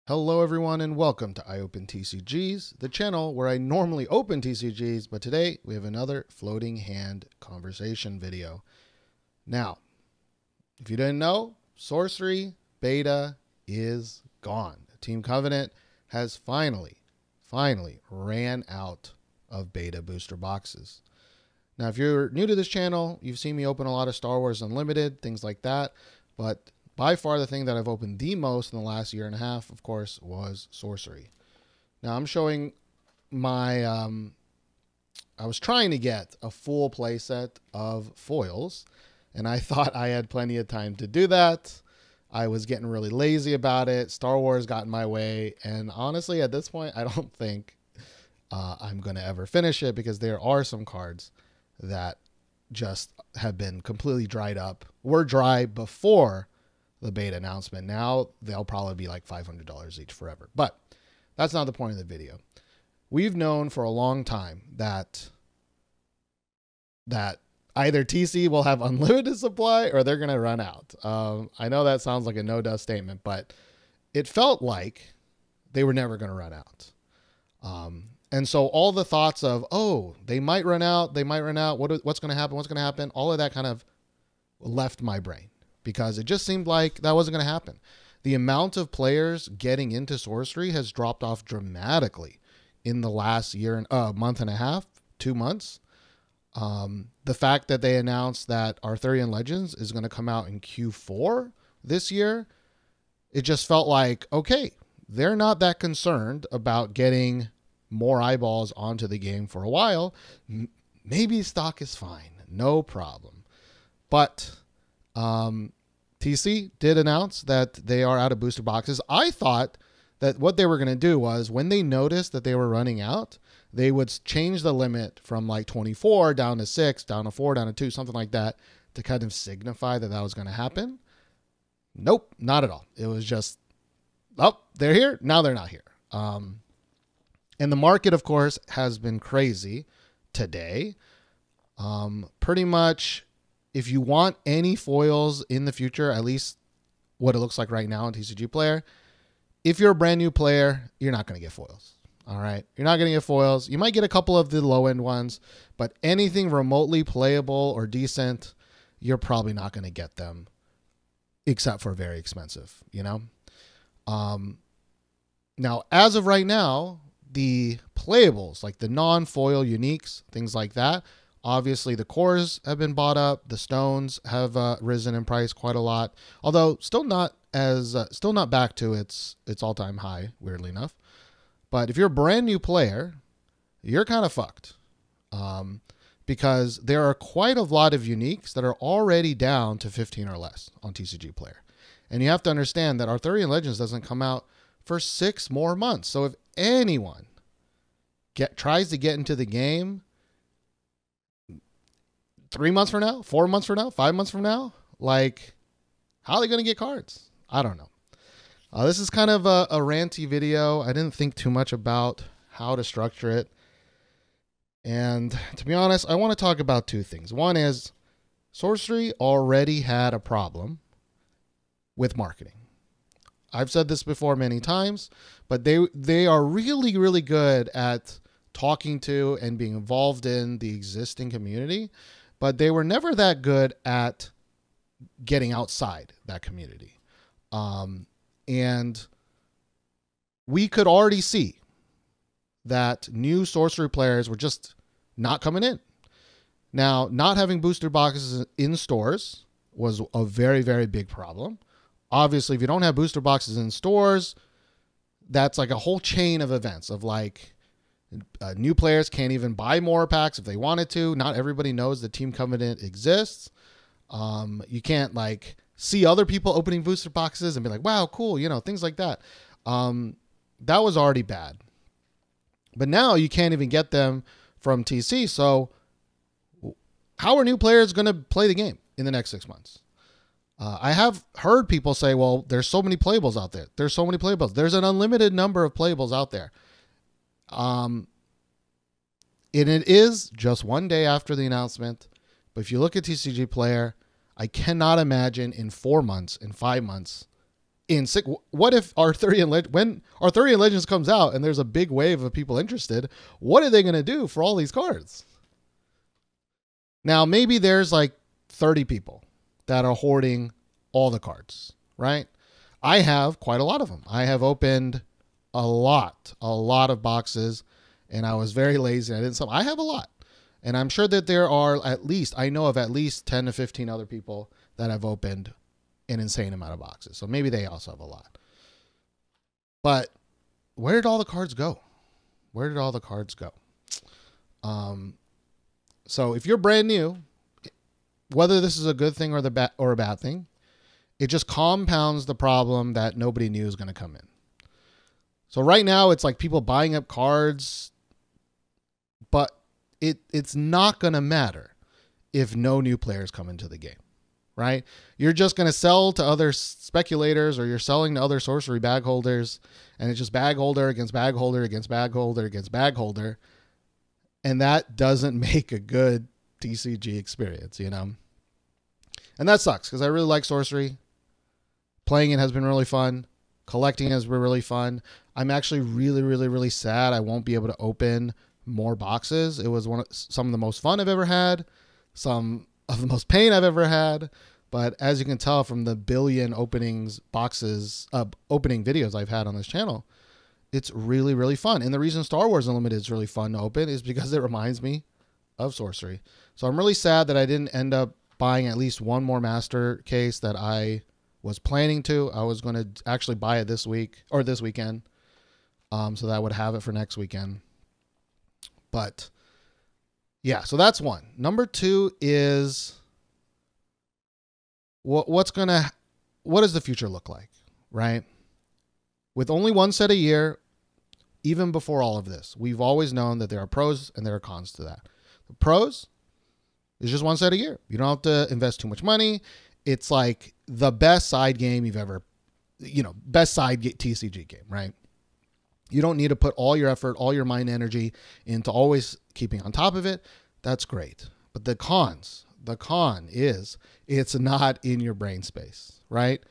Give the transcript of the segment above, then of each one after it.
Hello everyone and welcome to I Open TCGs, the channel where I normally open TCGs, but today we have another floating hand conversation video. Now, if you didn't know, Sorcery beta is gone. Team Covenant has finally ran out of beta booster boxes. Now, if you're new to this channel, you've seen me open a lot of Star Wars Unlimited, things like that, but by far the thing that I've opened the most in the last year and a half, of course, was Sorcery. Now I'm showing my, I was trying to get a full playset of foils, and I thought I had plenty of time to do that. I was getting really lazy about it. Star Wars got in my way, and honestly, at this point, I don't think I'm going to ever finish it because there are some cards that just have been completely dried up, were dry before the beta announcement. Now they'll probably be like $500 each forever, but that's not the point of the video. We've known for a long time that either TC will have unlimited supply or they're going to run out. I know that sounds like a no dust statement, but it felt like they were never going to run out. And so all the thoughts of, oh, they might run out, what's going to happen, all of that kind of left my brain, because it just seemed like that wasn't going to happen. The amount of players getting into Sorcery has dropped off dramatically in the last month and a half, 2 months. The fact that they announced that Arthurian Legends is going to come out in Q4 this year, it just felt like, okay, they're not that concerned about getting more eyeballs onto the game for a while. Maybe stock is fine, no problem. But TC did announce that they are out of booster boxes. I thought that what they were going to do was, when they noticed that they were running out, they would change the limit from like 24 down to 6, down to 4, down to 2, something like that, to kind of signify that that was going to happen. Nope, not at all. It was just, oh, they're here, now they're not here. And the market, of course, has been crazy today. Pretty much, if you want any foils in the future, at least what it looks like right now in TCG Player, if you're a brand new player, you're not going to get foils. All right. You're not going to get foils. You might get a couple of the low end ones, but anything remotely playable or decent, you're probably not going to get them, except for very expensive, you know? Now, as of right now, the playables, like the non-foil uniques, things like that, obviously the cores have been bought up. The stones have risen in price quite a lot, although still not back to its all-time high, weirdly enough. But if you're a brand new player, you're kind of fucked, because there are quite a lot of uniques that are already down to 15 or less on TCG Player. And you have to understand that Arthurian Legends doesn't come out for 6 more months. So if anyone tries to get into the game 3 months from now, 4 months from now, 5 months from now, like, how are they going to get cards? I don't know. This is kind of a ranty video. I didn't think too much about how to structure it. And to be honest, I want to talk about 2 things. One is Sorcery already had a problem with marketing. I've said this before many times, but they are really, really good at talking to and being involved in the existing community, but they were never that good at getting outside that community. And we could already see that new Sorcery players were just not coming in. Now, not having booster boxes in stores was a very, very big problem. Obviously, if you don't have booster boxes in stores, that's like a whole chain of events of like new players can't even buy more packs if they wanted to. Not everybody knows that Team Covenant exists. You can't like see other people opening booster boxes and be like, wow, cool, you know, things like that. That was already bad. But now you can't even get them from TC. So how are new players going to play the game in the next 6 months? I have heard people say, well, there's so many playables out there. There's so many playables. There's an unlimited number of playables out there. And it is just one day after the announcement. But if you look at TCG Player, I cannot imagine in 4 months, in 5 months, in six. What if Arthurian when Arthurian Legends comes out and there's a big wave of people interested? What are they going to do for all these cards? Now, maybe there's like 30 people that are hoarding all the cards, right? I have quite a lot of them. I have opened a lot of boxes, and I was very lazy. I didn't sell. I have a lot. And I'm sure that there are I know of at least 10 to 15 other people that have opened an insane amount of boxes. So maybe they also have a lot. But where did all the cards go? Where did all the cards go? So if you're brand new, whether this is a good thing or a bad thing, it just compounds the problem that nobody knew was going to come in. So right now it's like people buying up cards, but it's not going to matter if no new players come into the game, right? You're just going to sell to other speculators, or you're selling to other sorcery bag holders, and it's just bag holder against bag holder against bag holder against bag holder. And that doesn't make a good TCG experience, you know? And that sucks because I really like Sorcery. Playing it has been really fun. Collecting has been really fun. I'm actually really sad I won't be able to open more boxes. It was some of the most fun I've ever had, some of the most pain I've ever had. But as you can tell from the billion opening videos I've had on this channel, it's really fun. And the reason Star Wars Unlimited is really fun to open is because it reminds me of Sorcery. So I'm really sad that I didn't end up buying at least one more master case that I was planning to. I was going to actually buy it this week or this weekend, so that I would have it for next weekend. But yeah, so that's one. Number two is what does the future look like, right? With only one set a year, even before all of this, we've always known that there are pros and there are cons to that. The pros is just one set a year. You don't have to invest too much money. It's like the best side game you've ever, best side TCG game, right? You don't need to put all your effort, all your mind energy into always keeping on top of it. That's great. But the con is it's not in your brain space, right?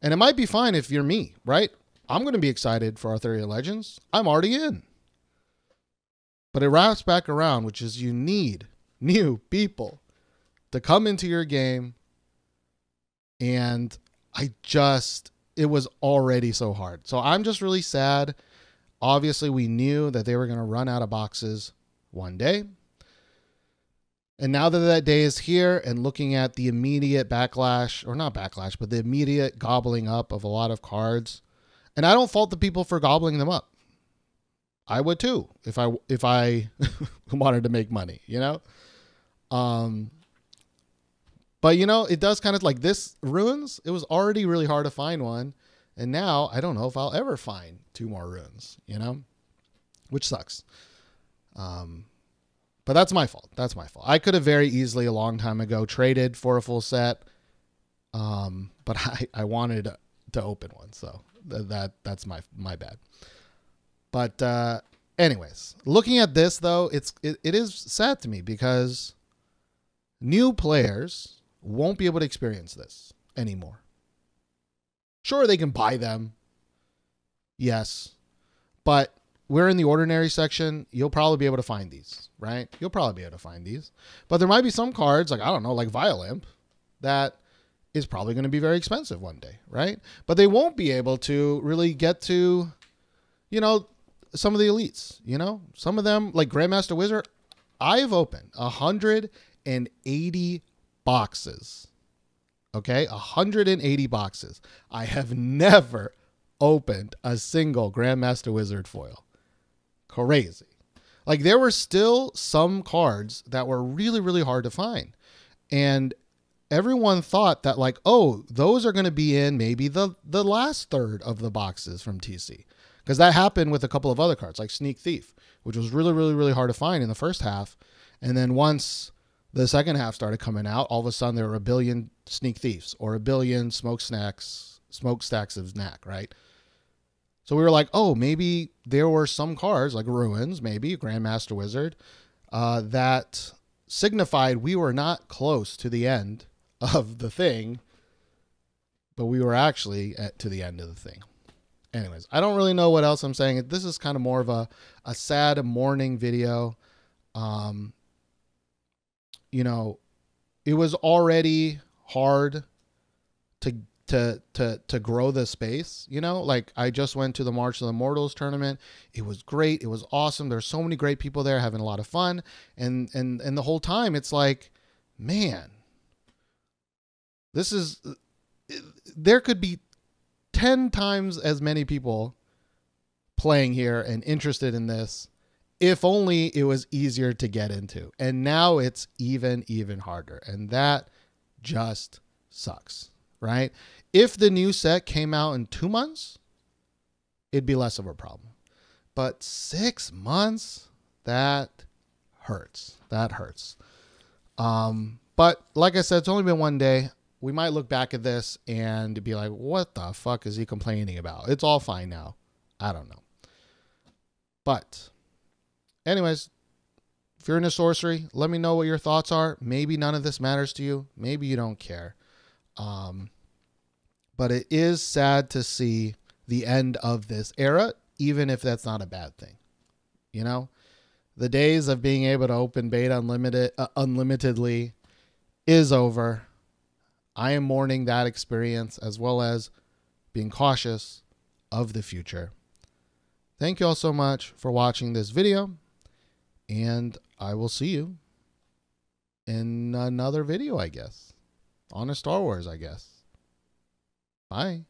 And it might be fine if you're me, right? I'm going to be excited for Arthurian Legends. I'm already in. But it wraps back around, which is you need new people to come into your game. And it was already so hard. So I'm just really sad. Obviously, we knew that they were going to run out of boxes one day. And now that day is here, and looking at the immediate backlash, or not backlash, but the immediate gobbling up of a lot of cards. And I don't fault the people for gobbling them up. I would too, if I wanted to make money, But it does kind of like this runes. It was already really hard to find one. And now I don't know if I'll ever find 2 more runes, which sucks. But that's my fault. That's my fault. I could have very easily a long time ago traded for a full set. But I wanted to open one. So that's my bad. But anyways, looking at this though, it is sad to me because new players won't be able to experience this anymore. Sure, they can buy them. Yes. But we're in the ordinary section. You'll probably be able to find these, right? You'll probably be able to find these. But there might be some cards, like, I don't know, like Violamp, that is probably going to be very expensive one day, right? But they won't be able to really get to, some of the elites, Some of them, like Grandmaster Wizard, I've opened 180 boxes. Okay, 180 boxes. I have never opened a single Grandmaster Wizard foil. Crazy. Like, there were still some cards that were really hard to find. And everyone thought that, like, oh, those are going to be in maybe the last third of the boxes from TC. Because that happened with a couple of other cards, like Sneak Thief, which was really hard to find in the first half. And then once the second half started coming out, all of a sudden there were a billion Sneak Thieves or a billion smokestacks of Knack, right? So we were like, oh, maybe there were some cards like Ruins, maybe Grandmaster Wizard, that signified we were not close to the end of the thing but we were actually to the end of the thing. Anyways, I don't really know what else I'm saying. This is kind of more of a sad morning video. You know, it was already hard to grow the space, you know, like I just went to the March of the Immortals tournament. It was great. It was awesome. There's so many great people there having a lot of fun. And the whole time it's like, man, there could be 10 times as many people playing here and interested in this if only it was easier to get into. And now it's even harder. And that just sucks, right? If the new set came out in 2 months, it'd be less of a problem. But 6 months, that hurts. That hurts. But like I said, it's only been 1 day. We might look back at this and be like, what the fuck is he complaining about? It's all fine now. I don't know. But anyways, if you're into sorcery, let me know what your thoughts are. Maybe none of this matters to you. Maybe you don't care. But it is sad to see the end of this era, even if that's not a bad thing. You know, the days of being able to open beta unlimitedly is over. I am mourning that experience as well as being cautious of the future. Thank you all so much for watching this video, and I will see you in another video, I guess, on a Star Wars, I guess. Bye.